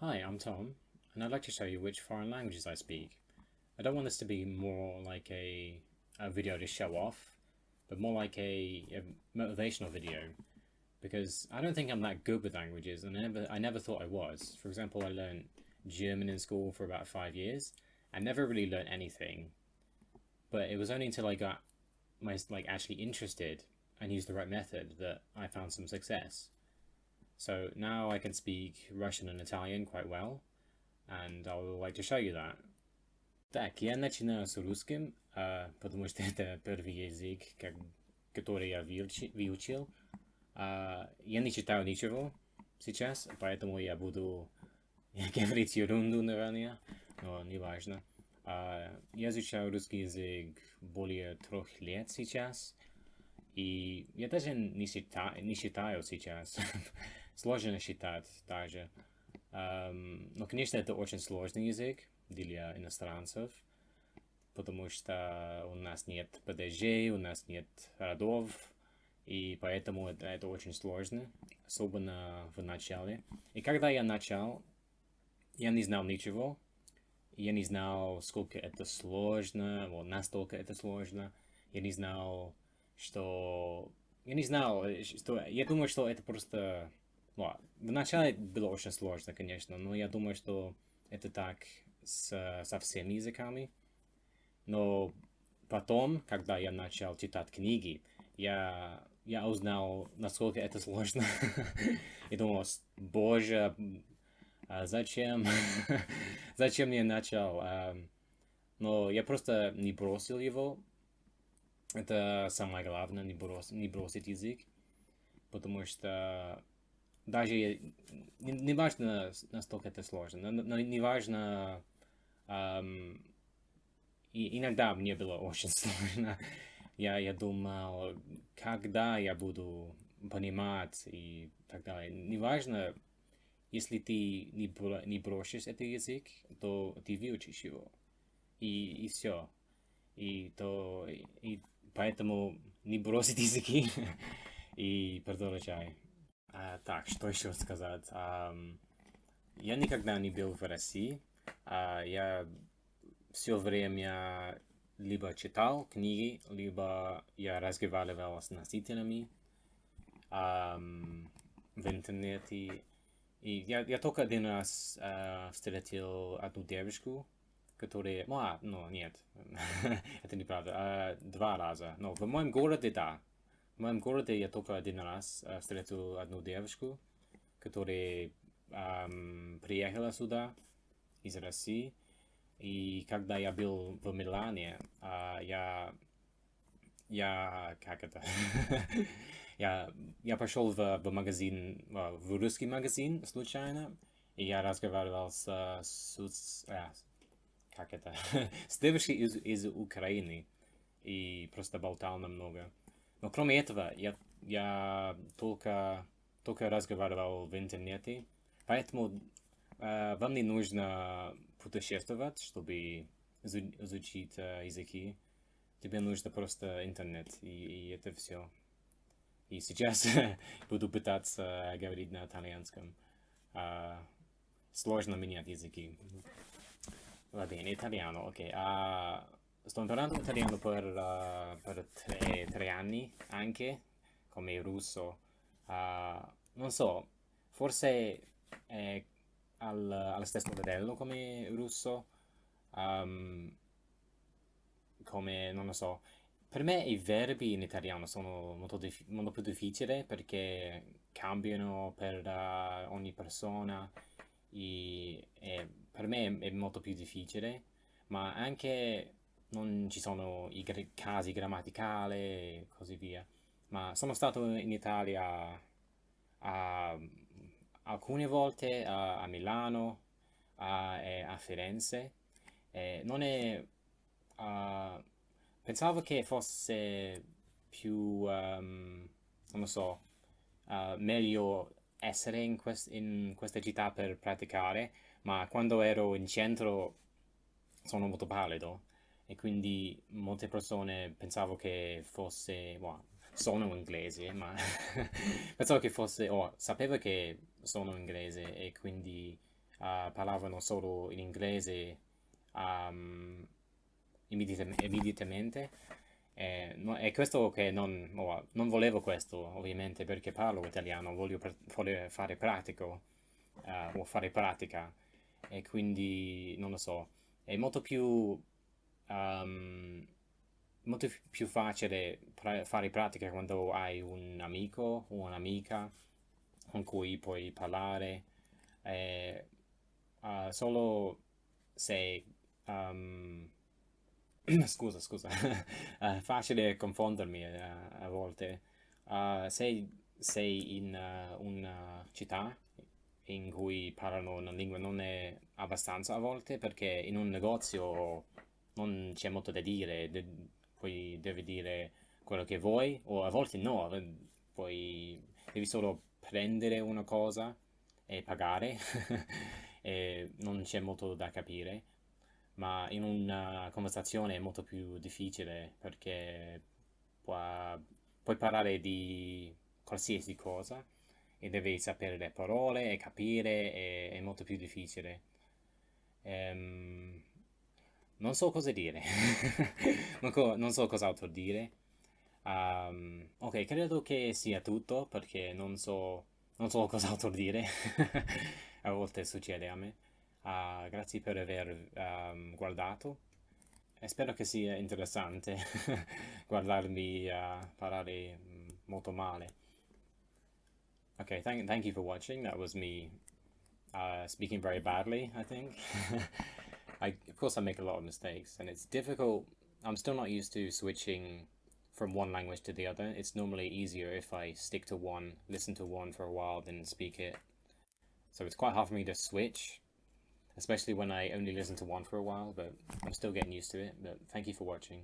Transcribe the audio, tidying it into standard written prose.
Hi, I'm Tom, and I'd like to show you which foreign languages I speak. I don't want this to be more like a video to show off, but more like a motivational video, because I don't think I'm that good with languages, and I never thought I was. For example, I learned German in school for about 5 years. I never really learned anything, but it was only until I got actually interested and used the right method that I found some success. So now I can speak Russian and Italian quite well, and I would like to show you that. Так, я начинаю с русским, потому что это первый язык, который я выучил. Я не читаю ничего сейчас, поэтому я буду говорить ерунду, наверное, но не важно. Я изучаю русский язык более 3 лет сейчас, и я даже не считаю сейчас. Сложно считать даже. Но, конечно, это очень сложный язык для иностранцев, потому что у нас нет падежей, у нас нет родов, и поэтому это очень сложно, особенно в начале. И когда я начал, я не знал ничего, я не знал, сколько это сложно, вот настолько это сложно. Я не знал, что... Я думаю, что это просто... Ну, вначале было очень сложно, конечно, но я думаю, что это так со всеми языками. Но потом, когда я начал читать книги, я узнал, насколько это сложно. И думал, боже, зачем? Зачем я начал? Но я просто не бросил его. Это самое главное, не бросить язык. Потому что даже не важно, насколько это сложно, но не важно, и иногда мне было очень сложно. Я думал, когда я буду понимать и так далее. Не важно, если ты не бросишь этот язык, то ты выучишь его. И все. И поэтому не бросить языки и продолжай. Так, что еще сказать? Я никогда не был в России. Я все время либо читал книги, либо я разговаривал с носителями в интернете. И я только один раз встретил одну девушку, которая... Ну, нет, это неправда. 2 раза. Но в моем городе, да. В моем городе я только один раз встретил одну девушку, которая приехала сюда из России. И когда я был в Милане, как это? я пошел в магазин, в русский магазин случайно, и я разговаривал как это? С девушкой из Украины, и просто болтал намного. Но кроме этого, я только разговаривал в интернете, поэтому вам не нужно путешествовать, чтобы изучить языки. Тебе нужно просто интернет, и это все. И сейчас буду пытаться говорить на итальянском. Sложно менять языки. Va bene, italiano, ok. Sto imparando italiano per 3 anni anche, come russo. Non so, forse è allo stesso livello come russo, come, non lo so. Per me i verbi in italiano sono molto più difficili perché cambiano per ogni persona e per me è molto più difficile, ma anche non ci sono i casi grammaticali e così via. Ma sono stato in Italia a, alcune volte a Milano e a Firenze. Non è... pensavo che fosse più, non lo so, meglio essere in queste città per praticare, ma quando ero in centro sono molto pallido e quindi molte persone pensavo che fosse, sono inglese, ma pensavo che fosse, sapevo che sono inglese e quindi parlavano solo in inglese immediatamente. E questo che non volevo questo, ovviamente, perché parlo italiano, voglio fare pratico, o fare pratica, e quindi non lo so, è molto più facile fare pratica quando hai un amico o un'amica con cui puoi parlare, eh, solo se scusa, è facile confondermi a volte. Sei in una città in cui parlano una lingua non è abbastanza a volte, perché in un negozio non c'è molto da dire, poi devi dire quello che vuoi, o a volte no, devi solo prendere una cosa e pagare, e non c'è molto da capire. Ma in una conversazione è molto più difficile, perché può- puoi parlare di qualsiasi cosa e devi sapere le parole e capire, e è molto più difficile. Ehm, Non so cosa dire, non so cos'altro dire. Ok, credo che sia tutto, perché non so cos'altro dire. A volte succede a me. Grazie per aver guardato, e spero che sia interessante guardarmi parlare molto male. Okay, thank you for watching. That was me speaking very badly, I think. Of course, I make a lot of mistakes, and it's difficult. I'm still not used to switching from one language to the other. It's normally easier if I stick to one, listen to one for a while, then speak it. So it's quite hard for me to switch, especially when I only listen to one for a while, but I'm still getting used to it. But thank you for watching.